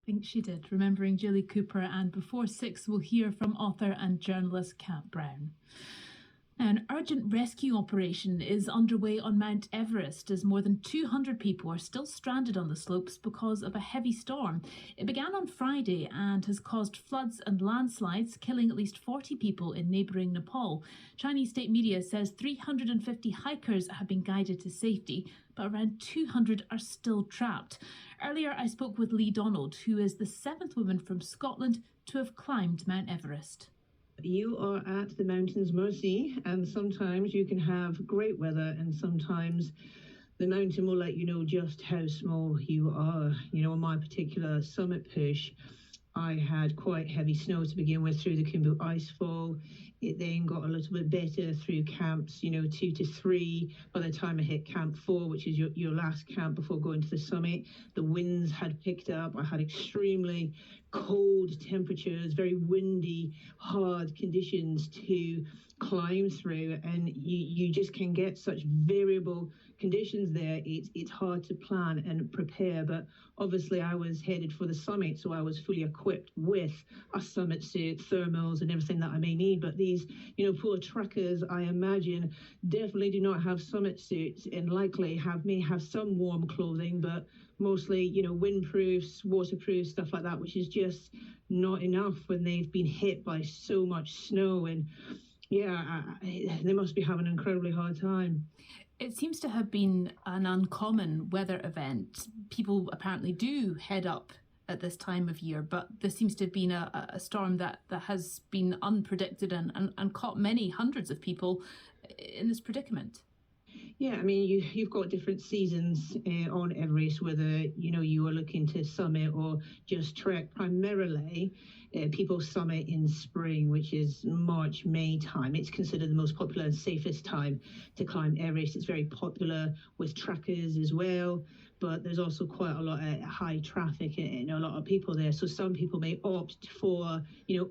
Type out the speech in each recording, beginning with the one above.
Think she did, remembering Julie Cooper. And before 6, we'll hear from author and journalist Cat Brown. An urgent rescue operation is underway on Mount Everest as more than 200 people are still stranded on the slopes because of a heavy storm. It began on Friday and has caused floods and landslides, killing at least 40 people in neighbouring Nepal. Chinese state media says 350 hikers have been guided to safety, but around 200 are still trapped. Earlier, I spoke with Lee Donald, who is the 7th woman from Scotland to have climbed Mount Everest. You are at the mountain's mercy, and sometimes you can have great weather, and sometimes the mountain will let you know just how small you are. On my particular summit push, I had quite heavy snow to begin with through the Khumbu icefall. It then got a little bit better through camps, 2 to 3. By the time I hit camp 4, which is your last camp before going to the summit, the winds had picked up. I had extremely cold temperatures, very windy, hard conditions to climb through, and you just can get such variable conditions there. It's hard to plan and prepare, but obviously I was headed for the summit, so I was fully equipped with a summit suit, thermals and everything that I may need. But these poor trekkers, I imagine, definitely do not have summit suits and likely may have some warm clothing, but mostly windproofs, waterproof, stuff like that, which is just not enough when they've been hit by so much snow. And they must be having an incredibly hard time. It seems to have been an uncommon weather event. People apparently do head up at this time of year, but there seems to have been a storm that has been unpredicted and caught many hundreds of people in this predicament. Yeah, I mean, you've got different seasons on Everest, whether, you are looking to summit or just trek. Primarily, people summit in spring, which is March, May time. It's considered the most popular and safest time to climb Everest. It's very popular with trekkers as well, but there's also quite a lot of high traffic and a lot of people there. So some people may opt for,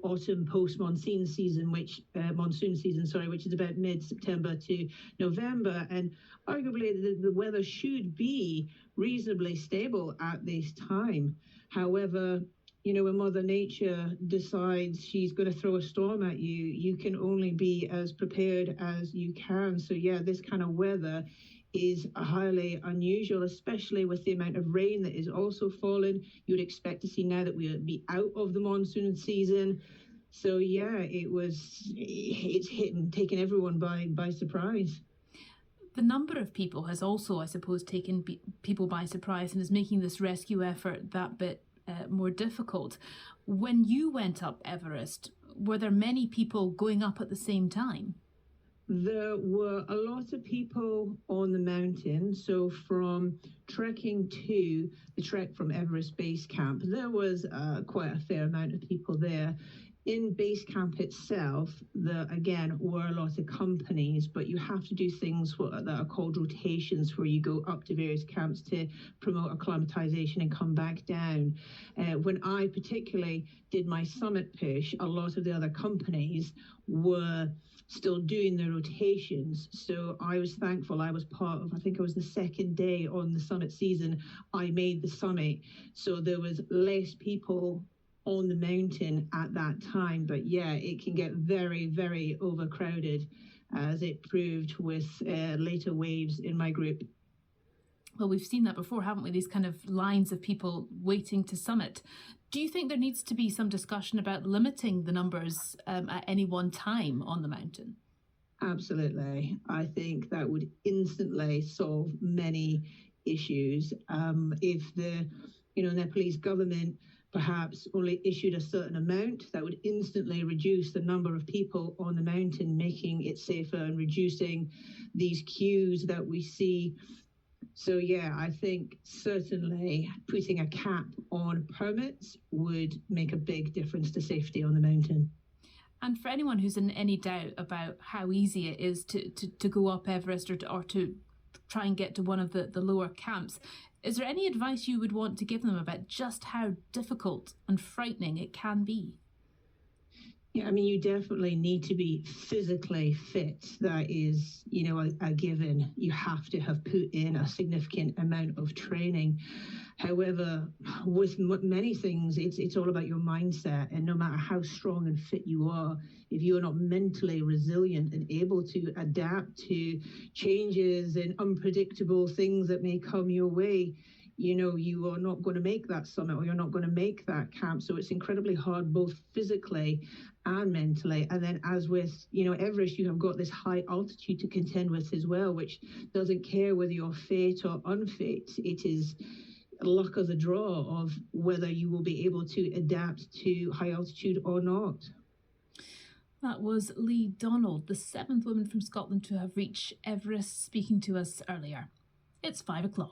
autumn post-monsoon season, which is about mid-September to November. And arguably the weather should be reasonably stable at this time. However, when Mother Nature decides she's going to throw a storm at you, you can only be as prepared as you can. So yeah, this kind of weather is highly unusual, especially with the amount of rain that is also falling. You would expect to see now that we'll be out of the monsoon season. So yeah, it's taken everyone by surprise. The number of people has also, I suppose, taken people by surprise and is making this rescue effort that bit more difficult. When you went up Everest, were there many people going up at the same time? There were a lot of people on the mountain. So from trekking to the trek from Everest Base Camp, there was quite a fair amount of people there. In base camp itself, there again were a lot of companies, but you have to do things that are called rotations, where you go up to various camps to promote acclimatization and come back down. When I particularly did my summit push, a lot of the other companies were still doing their rotations. So I was thankful I was part of, I think it was the second day on the summit season, I made the summit. So there was less people on the mountain at that time. But yeah, it can get very, very overcrowded, as it proved with later waves in my group. Well, we've seen that before, haven't we? These kind of lines of people waiting to summit. Do you think there needs to be some discussion about limiting the numbers at any one time on the mountain? Absolutely. I think that would instantly solve many issues. If the Nepalese government perhaps only issued a certain amount, that would instantly reduce the number of people on the mountain, making it safer and reducing these queues that we see. So yeah, I think certainly putting a cap on permits would make a big difference to safety on the mountain. And for anyone who's in any doubt about how easy it is to go up Everest or to try and get to one of the lower camps, is there any advice you would want to give them about just how difficult and frightening it can be? Yeah, I mean, you definitely need to be physically fit. That is, a given. You have to have put in a significant amount of training. However, with many things, it's all about your mindset. And no matter how strong and fit you are, if you are not mentally resilient and able to adapt to changes and unpredictable things that may come your way, you are not going to make that summit, or you're not going to make that camp. So it's incredibly hard, both physically and mentally. And then, as with, Everest, you have got this high altitude to contend with as well, which doesn't care whether you're fit or unfit. It is luck of the draw of whether you will be able to adapt to high altitude or not. That was Lee Donald, the seventh woman from Scotland to have reached Everest, speaking to us earlier. It's 5 o'clock.